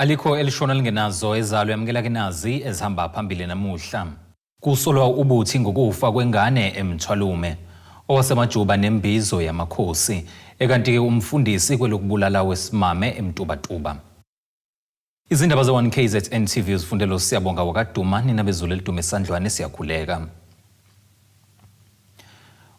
Alikho elishona lingenazo ezalo yamkela kenazi ezihamba phambili namuhla. Kusolwa ubuthi ngokufa kwengane eMthwalume. Owasemajuba nembizo yamakhosi. Ekanti umfundisi kwelokubulala wesimame eMtubatuba. Izindaba ze1KZN TV uzifundelo siyabonga wakaduma ninabezulu elidume esandlwane siyakhuleka.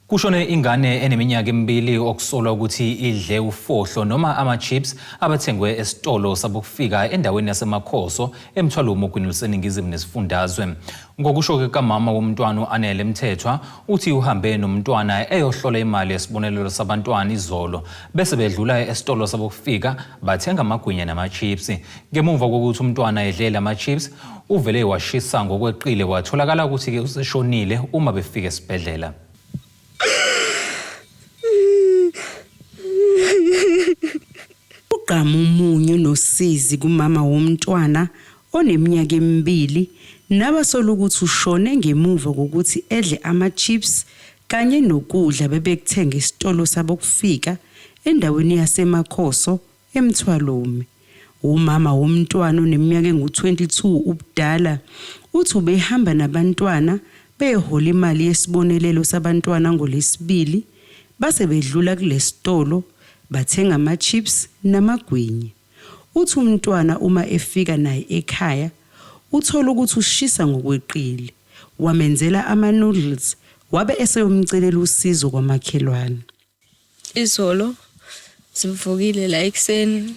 Kushone ingane eneminyaka emibili okusolwa ukuthi idle ufohlo noma ama-chips abathengwe esitolo sabokufika endaweni yaseMakhoso eMthwalume kwiniseningizimu nesifundazwe. Ngokusho kamama womntwana uAnele Mthethwa uthi uhambe nomntwana eyohlola imali yesibonelelo sabantwana izolo bese bedlula esitolo sabokufika bathenga amagwinya nama-chips. Ngemuva kokuthi umntwana edlela ama-chips uvele washisa ngokweqile watholakala ukuthi useshonile uma befika esibhedlela. Ugqama umunyu nosizi kumama womntwana oneminyaka emibili nabasola ukuthi ushone ngemuva kokuthi edle ama-chips kanye nokudla bebekuthenga esitolo sabokufika endaweni yaseMakhoso eMthwalume. Umama womntwana oneminyaka engu-22 ubudala uthi ubehamba nabantwana behola imali yesibonelelo sabantwana ngoLwesibili base bedlula kulesitolo bathenga ama-chips namagwinya. Uthi umntwana uma efika naye ekhaya uthola ukuthi ushisa ngokweqile wamenzela ama-noodles wabe eseyomcelela usizo kwamakhelwane. Izolo sivukile la ekuseni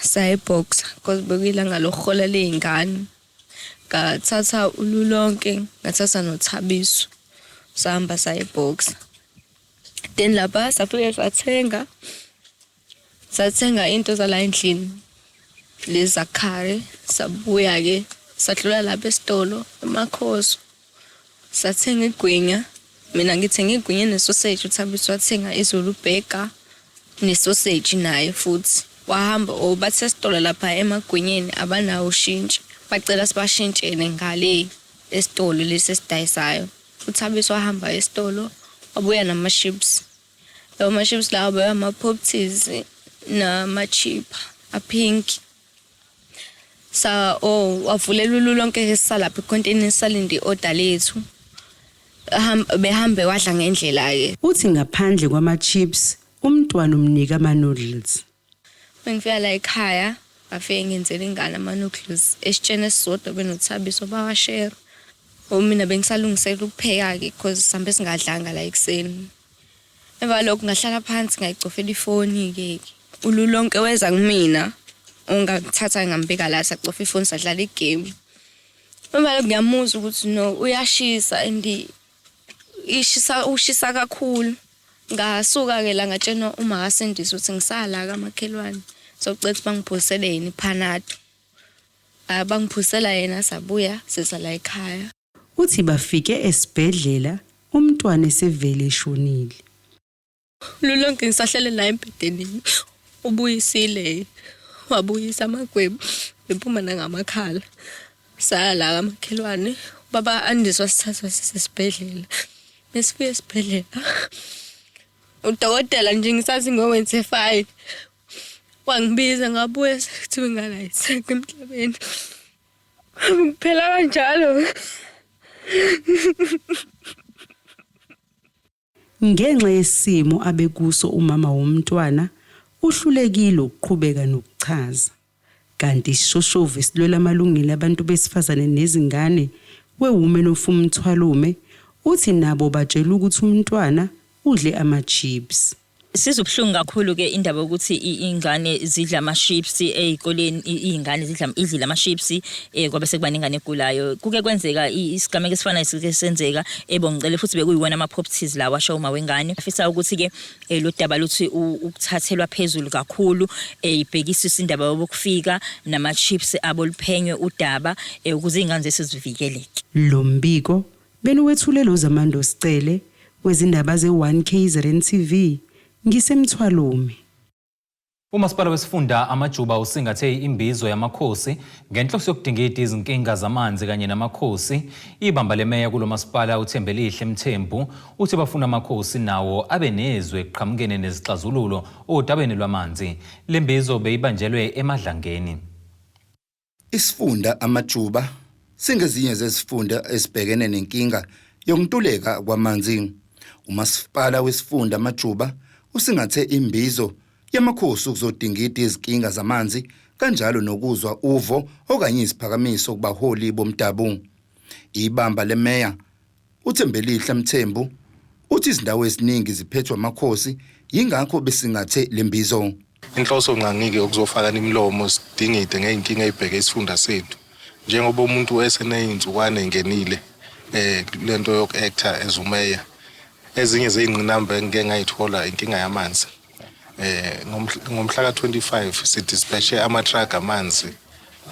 sayebox because bekuyila ngalohola lezingane. Ngathatha ululonke ngathatha noThabiso sahamba sayebox. Then lapha safike sathenga into zala endlini lezakhare sabuya ke sadlula lapha esitolo eMakhoso sathenga igwinya. Mina ngithenga igwinya nesausage, uThabiso wathenga iZulu burger nesausage naye futhi. Wahamba obathe esitolo lapha emagwinyeni abanawo ushintsho bacela sibashintshele ngale esitolo lesesidayisayo. uThabiso wahamba esitolo wabuya nama-chips. Lawo ma-chips lawo ama-popties nama-chippa a-pink. Wavulela ululonke esalapha icontainer salindi order lethu. Behambe wadla ngendlela-ke. Uthi ngaphandle kwama-chips umntwana umnika ama-noodles. Bengifika la ekhaya bafike ngenzela ingane ama-noodles esitsheni esisodwa benoThabiso bawashare. Mina bengisalungisela ukupheka-ke because sambe singadlanga la ekuseni. Emva lokho ngahlala phansi ngayicofela ifoni-ke. Ululonke weza kumina ongakuthatha ngambeka la sacofa ifoni sadlala igame. Emva lokho ngiyamuzwa ukuthi no uyashisa and ushisa kakhulu. Ngasuka-ke la ngatshena uma kasendisa ukuthi ngisala kamakhelwane socela bangiphusele yena iPanado. Bangiphusela yena sabuya sesala ekhaya. Uthi bafike esibhedlela umntwana esevele eshonile. Lulonke ngisahlele la embedeni ubuyisile wabuyisa amagwebu bephuma nangamakhala. Sala kamakhelwane baba andiswa sithathwa sisesibhedlela. Mesifika esibhedlela udokotela nje ngisazi ngo-Wednesday wangibiza ngabuya sekuthiwa ingane ayisekho emhlabeni. Phela kanjalo. Ngenxa yesimo abekuso umama womntwana uhlulekile ukuqhubeka nokuchaza. Kanti isishoshovu esilwela amalungelo abantu besifazane nezingane weWomen of Mthwalume uthi nabo batshela ukuthi umntwana udle ama-chips. Sizubhlungu kakhulu ke indaba ukuthi ingane zidla ama-chips ezikoleni, izingane idlila ama-chips kwabe sekubani ingane egulayo. Kuke kwenzeka isigameko esifana nesenzeka ngicela futhi bekuyiwona ama-popties lawa asho uma wengane. Afisa ukuthi ke lo daba luthi ukuthathelwa phezulu kakhulu ibhekisisa indaba yokufika nama-chips aboluphenywe udaba ukuze ingane zesizivikeleke. Lo mbiko benuwethulelo Zamando Sicele wezindaba ze1KZN TV. Ngisemthwalume. Umasipala wesifunda amajuba usingathe imbizo yamakhosi ngenhloso yokudingida izinkinga zamanzi kanye namakhosi. Ibamba lemeya kulomasipala uThembelihle Mthembu uthi bafuna amakhosi nawo abe nezwe eqhamukene nezixazululo odabeni lwamanzi. Lembizo beyibanjelwe eMadlangeni. Isifunda amajuba singezinye zesifunda esibhekene nenkinga yokuntuleka kwamanzi. Umasipala wesifunda amajuba usingathe imbizo yamakhosi ukuzodingida izinkinga zamanzi kanjalo nokuzwa uvo okanye isiphakamiso kubaholi bomdabu. Ibamba lemeya uThembelihle Mthembu uthi izindawo eziningi ziphethwe amakhosi yingakho besingathe lembizo. Inhloso nqangike ukuzofaka imlomo sidingide ngeinkinga ezibheke isifunda sethu. Njengoba umuntu eseneyinzukwane engenile lento yok-actor as umeya. Ezinye zeyingqinamba engeke ngayithola inkinga yamanzi. Ngomhla ka-25 sidispatche ama-truck amanzi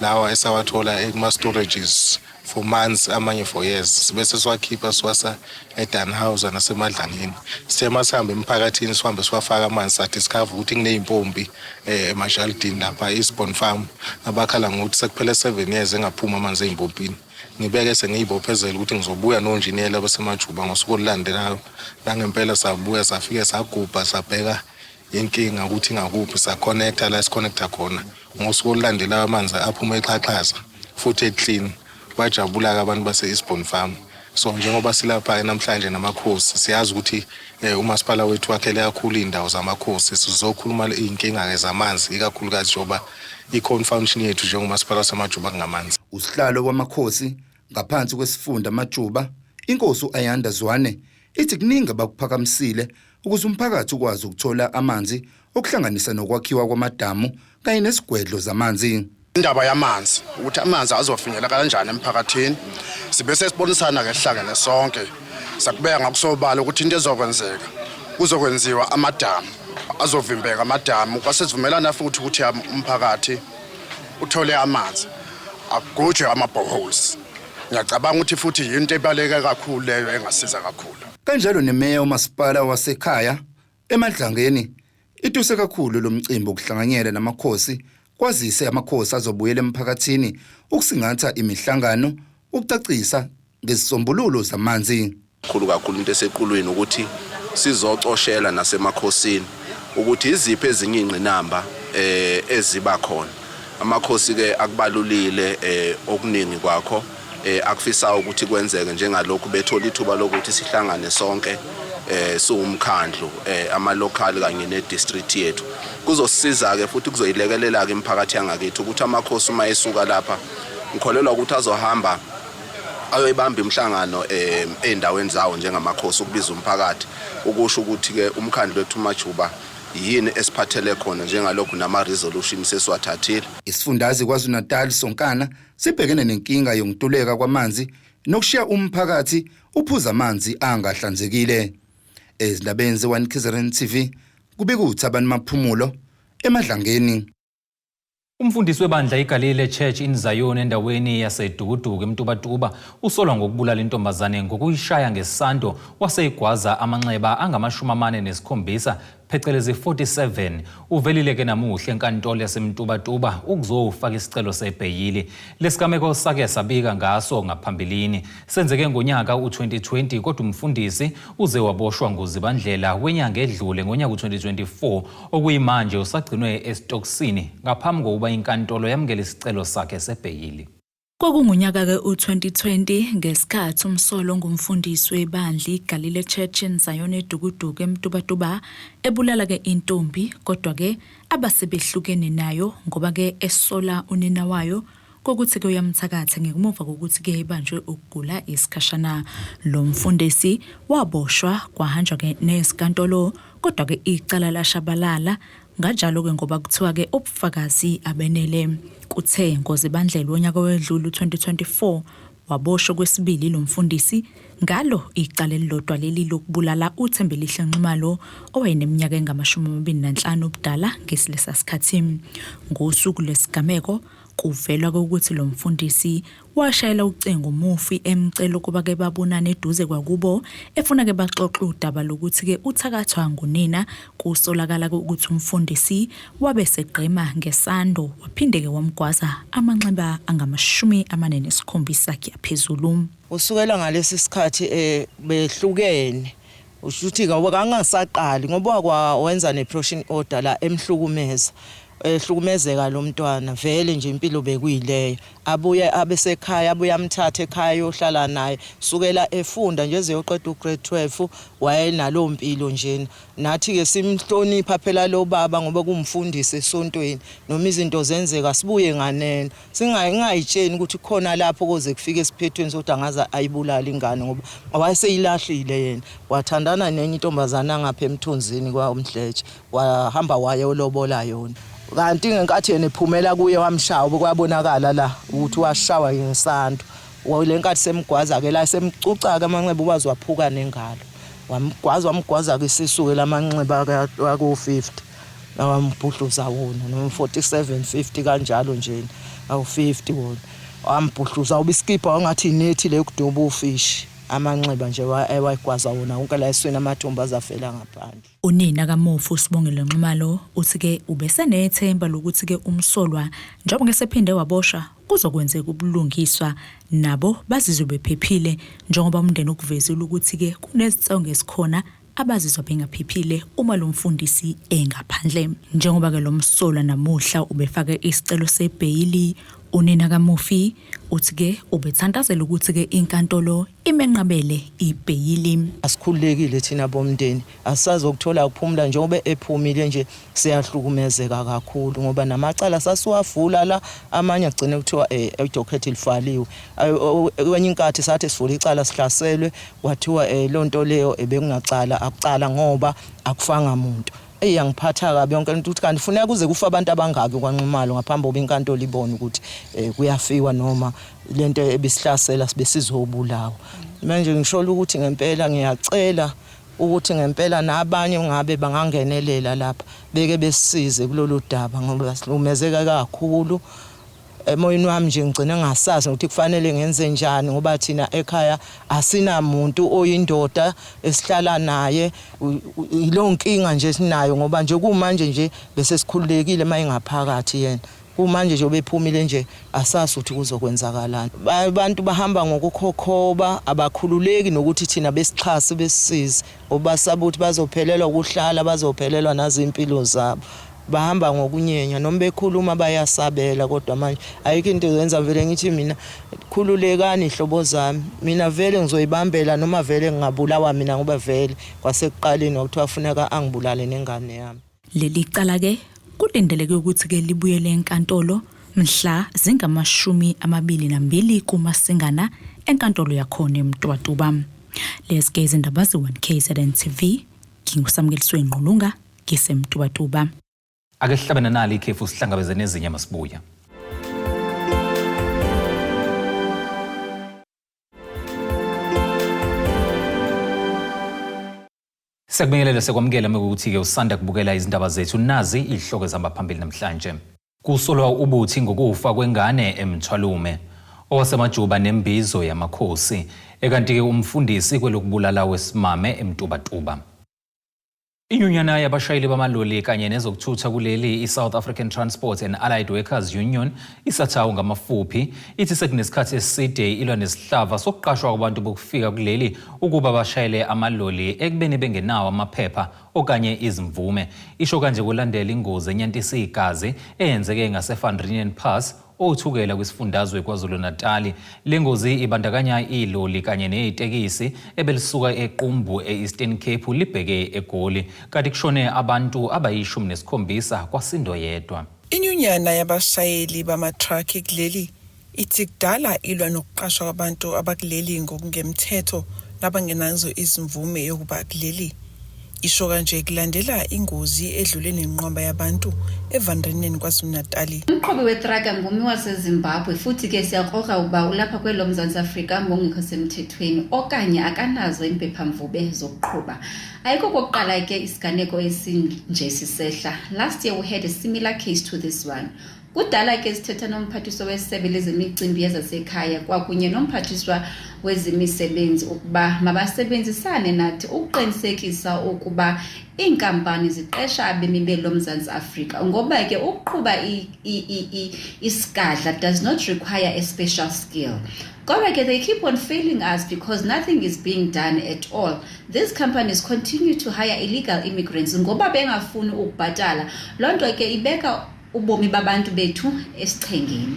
lawa esawathola ema-storages for months amanye for years. Sibese siwakhipha siwasa eDanhauser naseMadlangeni. Sithema sihambe emphakathini sihambe siwafaka amanzi sadiscover ukuthi kuney'mpompi emashaldini lapha eSpon Farm abakhala ngokuthi sekuphele 7 years engaphuma amanzi ey'mpompini. Ngibeke sengiyibophezela ukuthi ngizobuya nonjiniyela basemajuba ngosuku olulandelayo. Nangempela sabuya safike sagubha sabheka inkinga ukuthi ngakuphi sa-connecta la si-connecta khona. Ngosuku olulandelayo amanzi aphuma exhaxhaza futhi eclean. Bajabula-ke abantu base-Eastbourne Farm. So njengoba silapha namhlanje namakhosi siyazi ukuthi umasipala wethu wakhele kakhulu indawo zamakhosi sizokhuluma inkinga zamanzi ikakhulukazi njengoba i-confunction yethu njengomasipala wasemajuba ngamanzi. Usihlalo wamakhosi ngaphansi kwesifunda amajuba inkosi uAyanda Zwane ithi kuningi abakuphakamisile ukuze umphakathi ukwazi ukuthola amanzi okuhlanganisa nokwakhiwa kwamadamu kanye nesigwedlo zamanzi. Indaba yamanzi ukuthi amanzi azofinyela kanjani emphakathini sibese sibonisana ke sihlangene sonke sakubeka ngakusobala ukuthi into ezokwenzeka kuzokwenziwa amadamu azovimbeka amadamu kwasesivumelana futhi ukuthi umphakathi uthole amanzi agujwe ama-boreholes. Ngiyacabanga ukuthi futhi yinto ebaleka kakhulu leyo engasiza kakhulu. Kanjalo nemeya umasipala wasekhaya eMadlangeni ituse kakhulu lo mcimbi okuhlanganyela namakhosi kwazise amakhosi azobuyela emphakathini ukusingatha imihlangano ukucacisa ngezisombululo zamanzi. Kakhulu into esequlweni ukuthi sizocoshela nasemakhosini ukuthi iziphi ezinye ingqinamba eziba khona. Amakhosi ke akubalulile okuningi kwakho akufisa ukuthi kwenzeke njengalokhu bethola ithuba lokuthi sihlangane sonke siwumkhandlu ama-local kanye ne-district yethu. Kuzosisiza ke futhi kuzoyilekelela ke imphakathi yangakithi ukuthi amakhosi uma esuka lapha ngikholelwa ukuthi azohamba ayoyibamba imhlangano endaweni zawo njengamakhosi ukubiza umphakathi ukusho ukuthi ke umkhandlu wethu majuba yini esiphathele khona njengalokhu nama-resolution sesiwathathile. Isifundazi KwaZulu-Natal sonkana sibhekene nenkinga yokuntuleka kwamanzi nokushiya umphakathi uphuza amanzi angahlanzekile. Ezindabeni ze-One KZN TV kubika uThabani Maphumulo eMadlangeni. Umfundisi webandla iGalile Church in Zion endaweni yaseDukuduku eMtubatuba usolwa ngokubulala intombazane ngokuyishaya ngesando waseyigwaza amanxeba angama-47 phecelezi 47. Uvelile ke namuhle enkantolo yaseMtubatuba ukuzofaka isicelo sebheyili. Lesigameko sake sabika ngaso ngaphambilini senzeke ngonyaka u2020 kodwa umfundisi uze waboshwa ngozibandlela wenyanga edlule ngonyaka u2024 okuyimanje usagcinwe esitokisini ngaphambi kokuba inkantolo yamukela isicelo sakhe sebheyili. Kwakungunyaka ke u2020 ngesikhathi umsolo ngumfundisi webandla iGalile Church in Zion eDukuduku eMtubatuba ebulala ke intombi kodwa ke abasebehlukene nayo ngoba ke esola unina wayo kokuthi ke uyamthakatha ngemuva kokuthi ke ibanjwe ukugula isikhashana. Lo mfundisi waboshwa kwahanjwa ke nesikantolo kodwa ke icala lashabalala ngajalo ke ngoba kuthiwa ke ubufakazi abenele. Kuthe ngozibandlela wonyaka wedlule u2024 waboshwa kwesibili lo mfundisi ngalo icala elilodwa leli lokubulala uThembelihle Nxumalo owayeneminyaka engama-25 ubudala ngesilesa sikhathi. Ngosuku lesigameko kuvelwa ukuthi lo mfundisi washayela ucingo umufi emcela ukuba ke babonane eduze kwakubo efuna ke baxoxe udaba lokuthi ke uthakathwa ngunina kusolakala ukuthi umfundisi wabe segqima ngesando waphinde ke wamgwaza amanxeba angama-47 yaphezulu. Usukela ngalesi sikhathi behlukene ushuthi kangasaqali ngoba kwawenza neprotection order la emhlukumeza ehlukumezeka lo mntwana vele nje impilo bekuyileyo abuye abesekhaya abuye amthathe ekhaya yohlala naye sukela efunda nje ezoqeda ugrade 12 wayenalo mpilo nje nathi ke simhlonipha phela lo baba ngoba kumfundisi esontweni noma izinto zenzeka sibuye nganene singayitsheni ukuthi khona lapho koze kufike esiphethweni sokuthi angaza ayibulala ingane ngoba wayeseyilahlile yena wathandana nenye intombazana ngapha emthunzini kwaMdletshe wahamba waye olobola yona kanti ngenkathi yena ephumela kuye wamshaya kwabonakala la ukuthi washawa ngesando lenkathi semgwaza ke la semcuca ke amanxeba ukwazi waphuka nengalo wamgwaza ke sisuke lamanxeba ku 50 nawambhuhluza wona no 4750 kanjalo nje awu 50 wona wambhuhluza ubiskipa wangathi inethi le kuduba ufish amanxeba nje wayigwaza wona wonke la esweni amathomba azafela ngaphandle. Unina kaMofu Sibongile Nxumalo uthi ke ubesenethemba lokuthi ke umsolwa njengoba ngesephinde wabosha kuzokwenzeka ubulungiswa nabo bazizwe bephephile njengoba umndeni ukuvezela ukuthi ke kunezitsongo esikhona abazizwa bengaphephile uma lo mfundisi engaphandle njengoba ke lo msolwa namuhla ubefake isicelo sebail. Unina kaMofi uthi ke ubethandazela ukuthi ke inkantolo imenqabele ibail. Asikhululekile thina bomndeni asazokuthola ukuphumula njengoba ephumile nje siyahlukumezeka kakhulu ngoba namacala sasiwavula la amanye agcine kuthiwa idocket lifaliwe kwenye inkathi sathi sivula icala sihlaselwe kwathiwa lo nto leyo ebekungacala akucala ngoba akufanga umuntu. Eyangiphatha kabi yonke into ukuthi kanti kufuneka kuze kufa abantu abangaki kwaNxumalo ngaphambi kokuba inkantolo ibone ukuthi kuyafiwa noma lento ebisihlasela sibe sizobulawa. Manje ngishola ukuthi ngempela ngiyacela ukuthi ngempela nabanye ngabe bangangenelela lapha beke besisize kulolu daba ngoba silumezeka kakhulu. Emoyeni wami nje ngicina ngasazi ukuthi kufanele ngenze njani ngoba thina ekhaya asinamuntu oyindoda esihlala naye ilonkinga nje sinayo ngoba nje kumanje nje bese sikhululekile mayingaphakathi yena kumanje nje obephumile nje asasi ukuthi kuzokwenzakalani. Abantu bahamba ngokukhokhoba abakhululeki nokuthi thina besixhasi besisize obasaba ukuthi bazophelelwa ukuhlala bazophelelwa nazo impilo zabo. Bahamba ngokunyenya noma bekhuluma bayasabela kodwa manje ayikho into yenza vele ngithi mina khululekani ihlobo zami mina vele ngizoyibambela noma vele ngingabulawa mina ngoba vele kwasekuqaleni ukuthi wafuneka angibulale nengane yami. Leli cala ke kulindeleke ukuthi ke libuyele enkantolo mhla zingama-22 kuMasingana enkantolo yakhona eMtwatuba. Leske izindaba ze1KZN TV nginguSamkeliswe Nqulunga ngisemtwatuba. Ake sihlabene nalo ikhefu sihlangabeze nezinye masibuya. Sekubingelele sekwamukela ukuthi ke usanda kubukela izindaba zethu nazi ihloko ezihamba phambili namhlanje. Kusolwa ubuthi ngokufa kwengane eMthwalume owasemajuba nembizo yamakhosi ekanti ke umfundisi kwelokubulala wesimame eMtubatuba. Inyunyana yabashayeli bamaloli kanye nezokuthutha kuleli iSouth African Transport and Allied Workers Union isathawu ngamafuphi ithi sekunesikhathi eside ilwa nesihlava sokuqashwa kwabantu bokufika kuleli ukuba bashayele amaloli ekubeni bengenawo amaphepha okanye izimvume. Isho kanje kulandela ingozi enyantisa igazi eyenzeke ngaseFanrinian Pass othukela kwisifundazwe KwaZulu-Natal. Lengozi ibandakanya iloli kanye nezitekisi ebelisuka eQumbu eEastern Cape libheke eGoli kanti kushone abantu abayi-17 kwasindo yedwa. Inyunyana yabashayeli bama-truck kuleli ithi kudala ilwa nokuqashwa kwabantu abakuleli ngokungemthetho nabangenazo izimvume yokuba kuleli. Isho kanje kulandela ingozi edlule nenqwaba yabantu eVanrenen KwaZulu-Natal. Umqhubi wetraka ngumi waseZimbabwe futhi ke siyakroka uba ulapha kwelo Mzantsi Afrika ngongekho semthethweni okanye akanazo impephamvube zokuqhuba. Ayikho kokuqala ke isiganeko esinje sisehla. Last year we had a similar case to this one. Kudala ke sithetha nomphathiswa wesebe lezemicimbi yezasekhaya kwakunye nomphathiswa wezemisebenzi ukuba mabasebenzisane nathi ukuqinisekisa ukuba iinkampani ziqesha abemi belo Mzantsi Afrika ngoba ke ukuqhuba isigadla does not require a special skill. Kodwa ke they keep on failing us because nothing is being done at all. These companies continue to hire illegal immigrants ngoba bengafuni ukubhatala. Lonto ke ibeka ubomi babantu bethu esichengeni.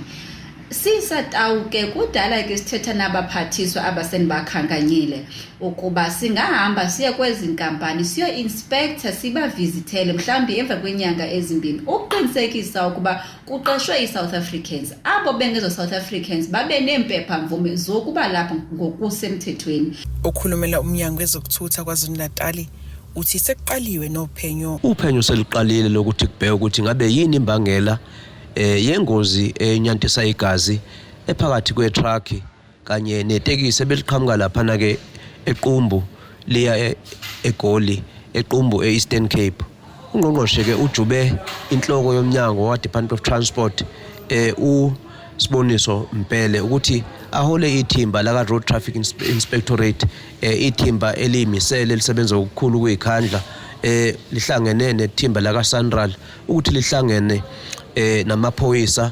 Sisatawu ke kudala ke sithetha nabaphathiswa abasenibakhankanyile ukuba singahamba siye kwezi nkampani siyo inspector siba visitele mhlambi emva kwenyanga ezimbini ukuqinisekisa ukuba kuqeshwe iSouth Africans abo bengezo South Africans babe nempepha mvume zokuba lapha ngokusemthethweni. Okhulumela umnyango wezokuthutha kwaZulu-Natal uthi sekuqaliwe nophenyo. Uphenyo seliqalile lokuthi kubheke ukuthi ngabe yini imbangela yengozi enyantisa igazi ephakathi kwetruck kanye netekisi ebeliqhamuka lapha na ke equmbu liya eGoli equmbu eEastern Cape. Ungqongqoshe ke ujube inhloko yomnyango wa Department of Transport uSiboniso Mpele ukuthi ahole ithimba la Road Traffic Inspectorate ithimba elimisele lisebenza ukukhulu kwikhandla lihlangene nethimba la Sanral ukuthi lihlangene namaphoyisa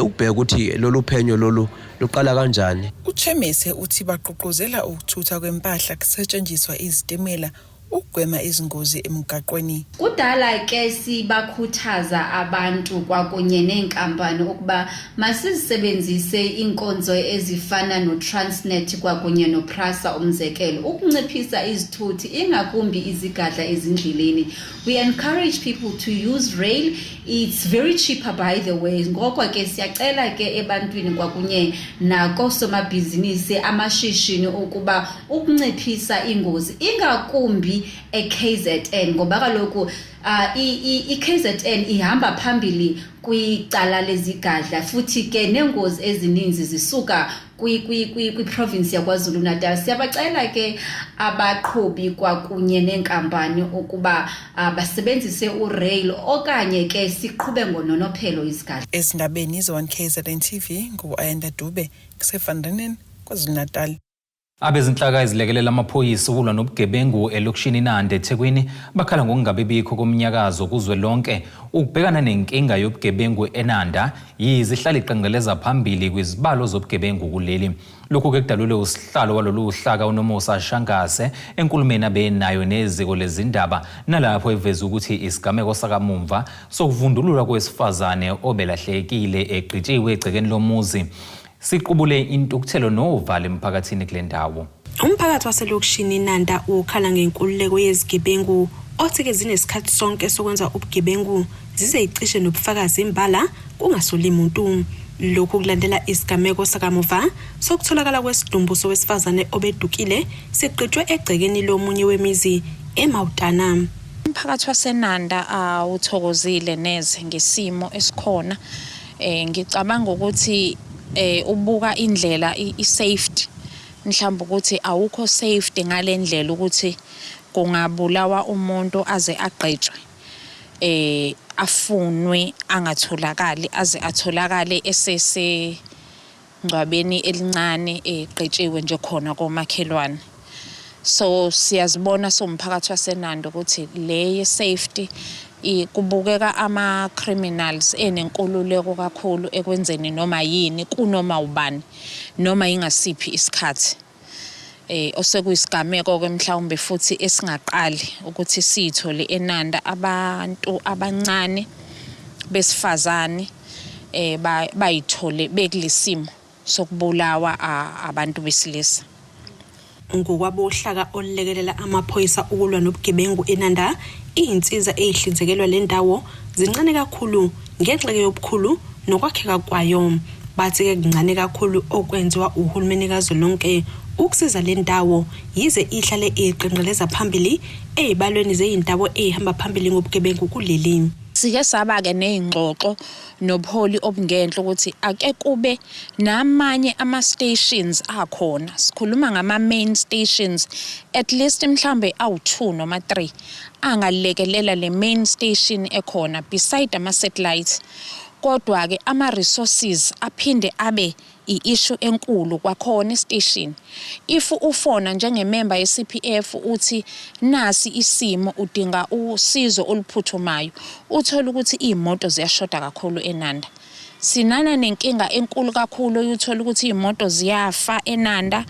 ukubheka ukuthi lolu phenyo lolu luqala kanjani. Uchemese uthi baqoqozela ukuthutha kwempahla kusetshenziswa izitimela ukugwema izingozi emgaqweni. Kudala ke sibakhuthaza abantu kwakunye nenkampani ukuba masizisebenzise inkonzo ezifana noTransnet kwakunye noPrasa umzekelo ukunciphisa izithuthi ingakumbi izigadla ezindleleni. We encourage people to use rail. It's very cheaper by the way. Ngoko ke siyacela ke ebantwini kwakunye nako somabhizinisi amashishini ukuba ukunciphisa ingozi ingakumbi eKZN ngoba kaloku iKZN ihamba phambili kwicala lezigadla futhi ke nengozi ezininzi zisuka kwi-province yaKwaZulu-Natal. Siyabacela ke abaqhubi kwakunye nenkampani ukuba basebenzise urail okanye ke siqhube ngononophelo izigadla. Ezindabeni ze1KZN TV ngo-Ayanda Dube kuseFandenen KwaZulu-Natal. Abezinhlaka ezilekelela amaphoyisa ukulwa nobugebengu elokishini Nandi eThekwini bakhala ngokungabibikho komnyakazo kuzwelonke ukubhekana nenkinga yobugebengu eNanda yizihlala iqengeleza phambili kwizibalo zobugebengu kuleli. Lokhu ke kudalule usihlalo walolu uhlaka uNomusa Shangase enkulumeni abenayo neziko lezindaba nalapho eveza ukuthi isigameko sakamumva sokuvundulula kwesifazane obelahlekile egqitshiwe egcekeni lomuzi siqubule intukuthelo novalo emphakathini kule ndawo. Umphakathi waselokishini Nanda ukhala ngenkululeko yezigebengu othi ke zinesikhathi sonke sokwenza ubugebengu zizeyicishe nobufakazi imbala kungasoli umuntu. Lokhu kulandela isigameko sakamuva sokutholakala kwesidumbu sowesifazane obedukile siqhutshwe egcekeni lomunye wemizi eMautana. Umphakathi waseNanda awuthokozile neze ngesimo esikhona. Ngicabanga ukuthi ubuka indlela isafety mhlawumbe ukuthi awukho safety ngalendlela ukuthi kungabulawa umuntu aze agqetshwe afunwe angatholakali aze atholakale esese ngcwabeni elincane egqetshiwe nje khona komakhelwane. So siyazibona somphakathi waseNanda ukuthi le safety kubukeka ama criminals enenkululeko kakhulu ekwenzeni noma yini kunoma ubani noma ingasiphi isikhathi osekuyisigameko ke mhlawumbe futhi esingaqali ukuthi sithole eNanda abantu abancane besifazane bayithole bekulisimo sokubulawa abantu besilisa. Ngokwabo uhlaka olekelela amaphoyisa ukulwa nobugebengu eNanda izinsiza ezihlinzekelwa le ndawo zincane kakhulu ngenxa yobukhulu nokwakheka kwayo. Bathi ke kuncane kakhulu okwenziwa uhulumeni kazwelonke ukusiza le ndawo yize ihlale iqenqeleza phambili ezibalweni zezindawo ezihamba phambili ngobugebengu kuleli. Sike saba ke nezingxoxo nobuholi obungenhle ukuthi ake kube namanye ama stations akhona. Sikhuluma ngama main stations at least mhlambe awu2 noma 3 angalekelela le main station ekhona beside ama satellites. Kodwa ke ama resources aphinde abe i-issue enkulu kwakhona station. If ufona njengemember yeCPF uthi nasi isimo udinga usizo oluphuthumayo uthola ukuthi izimoto ziyashoda kakhulu eNanda. Sinana nenkinga enkulu kakhulu uthola ukuthi izimoto ziyafa eNanda.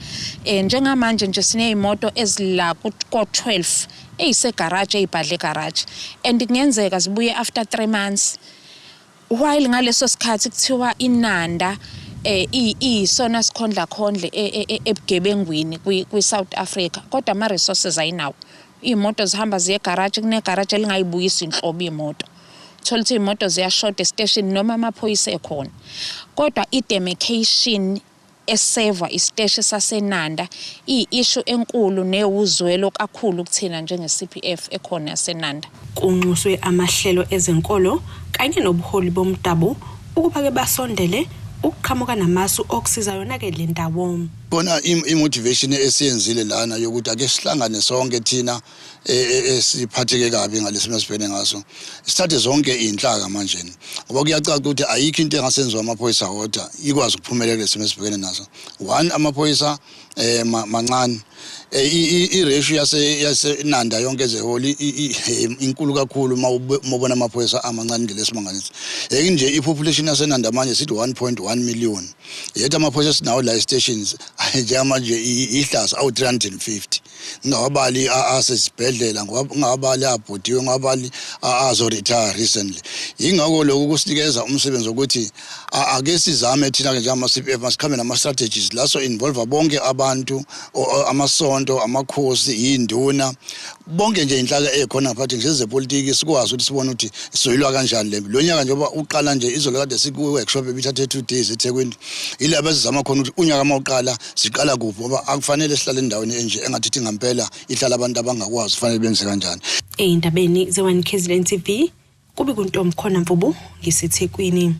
Njengamanje nje sinezimoto ezila ku12 eyise garage eyibhadle garage and kungenzeka zibuye after 3 months. while ngaleso sikhathi kuthiwa iNanda isona sikhondla khondle ebugebengwini kwi South Africa kodwa ama resources ayinawo. Imoto zihamba ziye garage garage elingayibuyisa inhlobo imoto. Thola ukuthi imoto ziyashota station noma amaphoyisa ekhona. Kodwa demarcation eseva isiteshi saseNanda issue enkulu newuzwelo kakhulu kuthina njenge CPF ekhona yaseNanda. Kunxuswe amahlelo ezenkolo kanye nobuholi bomdabu ukuba ke basondele ukuqhamuka namasu okusiza yona ke le ndawo. Bona imotivation esiyenzile lana yokuthi ake sihlangane sonke thina esiphatheke kabi ngalesimo sibhene ngaso. Sithathe zonke inhlaka manje. Ngoba kuyacaca ukuthi ayikho into engasenziwa amaphoyisa wodwa ikwazi ukuphumelela lesimo sibhene naso. One amaphoyisa mancane i-ratio yaseNanda yonke ezeholi inkulu kakhulu mawubona amaphoyisa amancane ngelesimangaliso. Nje i-population yaseNanda manje sithi 1.1 million. Yethu amaphoyisa sinawo la stations njengamanje ihlasa awu 350. Ngabali asesibhedlela ngabali abhodiwe ngabali azo retire recently. Ingakho lokho kusinikeza umsebenzi ukuthi ake sizame thina njengama CPF masikhambe nama strategies laso involve bonke abantu amasonto amakhosi induna bonke nje inhlaka ekhona phakathi ngezepolitiki sikwazi ukuthi sibone ukuthi sizoyilwa kanjani le lonyaka njengoba uqala nje izolo kade siku workshop ebithathe 2 days eThekwini ilabo ezizama khona ukuthi unyaka mawuqala siqala kuphi ngoba akufanele sihlale endaweni enje engathithi ngempela ihlala abantu abangakwazi kufanele benze kanjani. Endabeni ze1 KZN TV kube kuntombi khona Mfubu ngiseThekwini.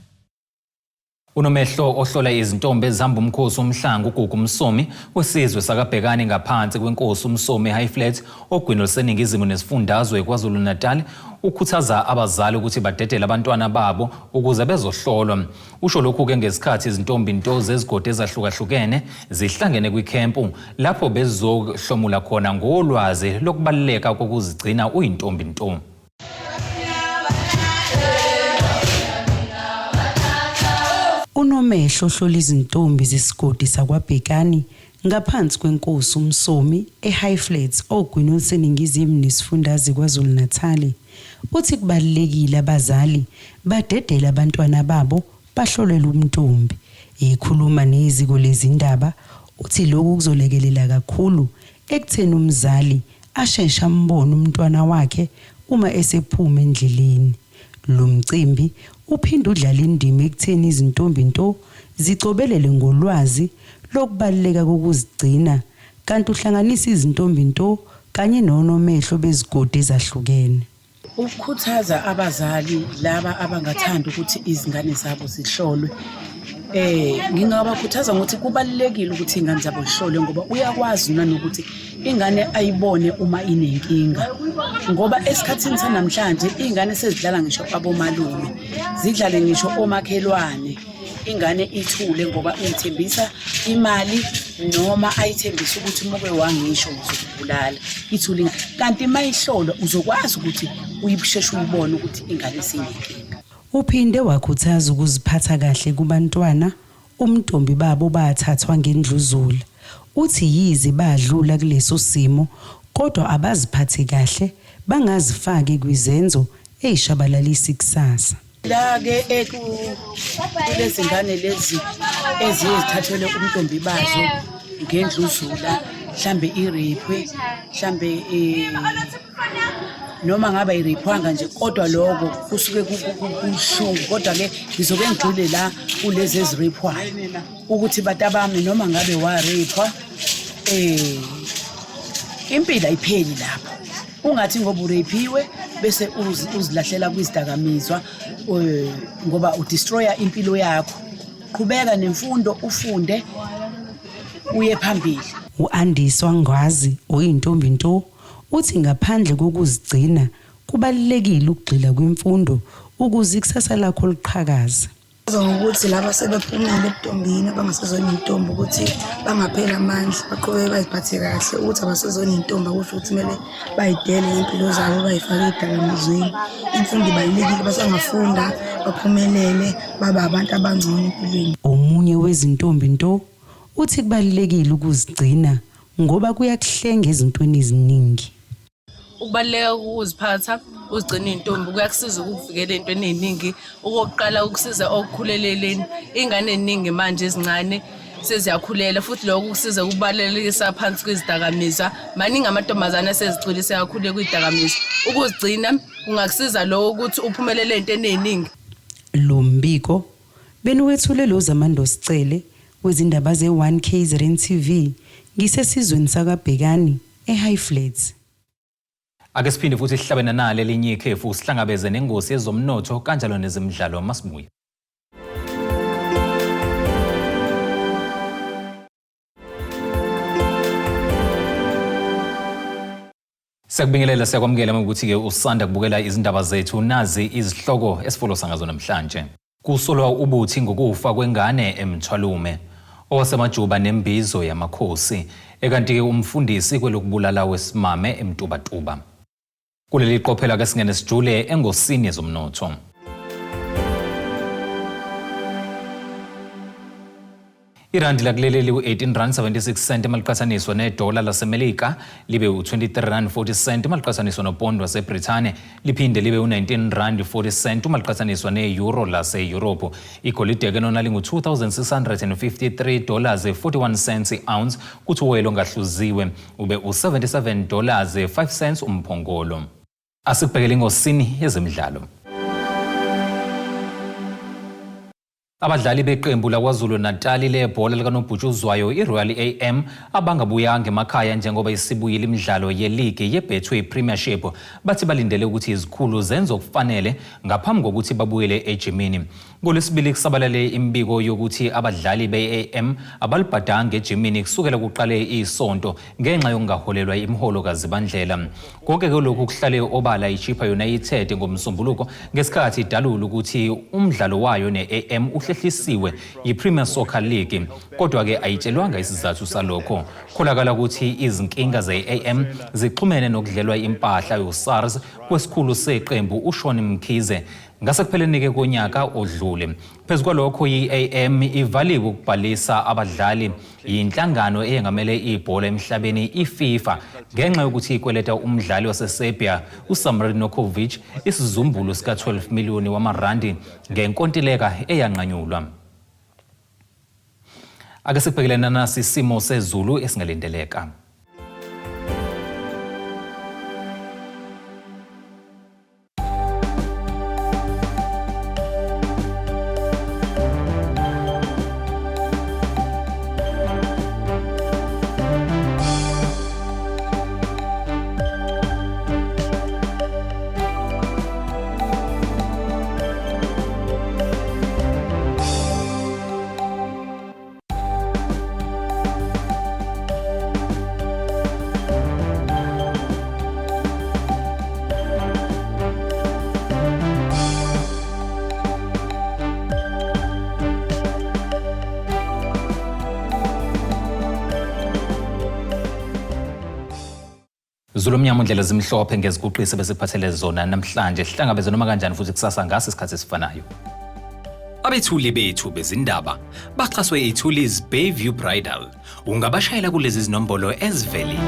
Unomehlo ohlola izintombi ezihamba umkhosi omhlanga uGugu Msomi wesizwe sakabhekani ngaphansi kwenkosi uMsomi Highflat ogwini oluseningizimu nesifundazwe kwaZulu Natal ukhuthaza abazali ukuthi badedele abantwana babo ukuze bezohlolwa. Usho lokhu ke ngesikhathi izintombi into zezigodi ezahlukahlukene zihlangene kwikempu lapho bezohlomula khona ngolwazi lokubaluleka kokuzigcina uyintombi into. Unomehlo ohlola izintombi zesigodi sakwaBhekani ngaphansi kwenkosi uMsomi eHighflat ogwini oluseningizimu nesifundazwe kwaZulu Natal uthi kubalekile abazali badedele abantwana babo bahlolelwe umntombi. Ekhuluma neziko lezindaba uthi lokhu kuzolekelela kakhulu ekutheni umzali ashesha ambone umntwana wakhe uma esephuma endleleni. Lo mcimbi uphinda udlala indima ekutheni izintombi into zicobelele ngolwazi lokubaleka kokuzigcina kanti uhlanganisa izintombi into kanye nonomehlo bezigodi ezahlukene. Ukukhuthaza abazali laba abangathanda ukuthi izingane zabo zihlolwe ngingabakhuthaza ngokuthi kubalekile ukuthi ingane zabo zihlolwe ngoba uyakwazi nanokuthi ingane ayibone uma inenkinga ngoba esikhathini sanamhlanje ingane sezidlala ngisho abomalume zidlale ngisho omakhelwane ingane ithule ngoba uyithembisa imali noma ayithembisa ukuthi umuke wangisho uzokubulala ithule kanti mayihlolwa uzokwazi ukuthi uyibisheshe uyibone ukuthi ingane sinenkinga. Uphinde wakhuthaza ukuziphatha kahle kubantwana umntombi babo bathathwa ngendluzula. Uthi yize badlula kuleso simo kodwa abaziphathe kahle bangazifaki kwizenzo ezishabalalisa ikusasa. La ke kulezi ngane lezi ezithathelwe umntombi bazo ngendluzula mhlambe irape mhlambe noma ngaba iripwanga nje kodwa lokho kusuke kushungu kodwa ke ngizoke ngigcile la kulezi eziripwayo ukuthi batabami noma ngabe waripwa impilo ayipheli lapho ungathi ngoba urapiwe bese uzilahlela kwizidakamizwa ngoba udestroya impilo yakho. Qhubeka nemfundo ufunde uye phambili. uAndiswa Ngwazi oyintombi into uthi ngaphandle kokuzigcina kubalekile ukugxila kwemfundo ukuze ikusasa lakho liqhakaze. Ngokuthi laba sebephumile ebuntombini abangasezona intombi ukuthi bangaphela amandla baqhubeke baziphathe kahle ukuthi abasezona intombi akusho ukuthi kumele bayidele impilo zabo bayifake idakamizweni. Imfundo ibalekile basangafunda baphumelele baba abantu abangcono empilweni. Omunye wezintombi into uthi kubalekile ukuzigcina ngoba kuyakuhlenga ezintweni eziningi. ukubaluleka ukuziphatha uzigcina intombi kuyakusiza ukuvikela entweni eziningi okokuqala ukusiza okukhuleleleni ingane eziningi manje ezincane seziyakhulela futhi lokho kusiza ukubalelisa phansi kwezidakamizwa maningi amantombazane asezigculise kakhulu kwizidakamizwa ukuzigcina kungakusiza lokho ukuthi uphumelele entweni eziningi. Lo mbiko benuwethule lo Zamando Sicele wezindaba ze1KZN TV ngisesizweni sakaBhekani eHighflats. Ake siphinde futhi sihlabene nale linye ikhefu sihlangabeze nengosi yezomnotho kanjalo nezemidlalo masibuye. Siyakubingelela siyakwamukela ukuthi ke usanda kubukela izindaba zethu nazi izihloko esifolosa ngazo namhlanje. Kusolwa ubuthi ngokufa kwengane eMthwalume. Owasemajuba nembizo yamakhosi ekanti ke umfundisi kwelokubulala wesimame eMtubatuba. Kuleli qophela ke singene sijule engosini yezomnotho. Irandi lakuleli u-18.76 maliqhathaniswa nedola laseMelika libe u-23.40 maliqhathaniswa nopondo waseBrithani liphinde libe u-19.40 maliqhathaniswa ne-euro lase-Europe. Igolide ke nona lingu-$2,653.41 i-ounce kuthi uwelo ongahluziwe ube u-$77.05 umphongolo. Asikubhekele ingosini yezemidlalo. Abadlali beqembu laKwaZulu Natal lebhola likanobhutshuzwayo iRoyal AM abangabuyanga emakhaya njengoba isibuyile imidlalo yeligi yeBetway Premiership bathi balindele ukuthi izikhulu zenze okufanele ngaphambi kokuthi babuyele ejimini. Ngolesibili kusabalale imbiko yokuthi abadlali beAM abalibhadanga ejimini kusukela kuqale isonto ngenxa yokungaholelwa imiholo kazibandlela. Konke ke lokhu kuhlale obala iChippa United ngomsombuluko ngesikhathi idalula ukuthi umdlalo wayo neAM uhlehlisiwe yiPremier Soccer League kodwa ke ayitshelwanga isizathu salokho. Kholakala ukuthi izinkinga zeAM zixhumene nokudlelwa impahla yoSARS kwesikhulu seqembu uShaun Mkhize ngasekupheleni ke konyaka odlule. Phezu kwalokho iAM ivaliwe ukubhalisa abadlali yinhlangano eyengamele ibhola emhlabeni iFIFA ngenxa yokuthi ikweleta umdlali waseSerbia uSamir Nokovic isizumbulu sika 12 million wamarandi ngenkontileka eyanqanyulwa. Ake sibhekelena nasi isimo sezulu esingalindeleka. Zulumnyama indlela zimhlophe ngeziguqisi besikuphathele zona namhlanje sihlangabeze noma kanjani futhi kusasa ngase isikhathi esifanayo. Abethuli bethu bezindaba baxhaswe iTulis Bayview Bridal. Ungabashayela kulezi zinombolo ezivelile.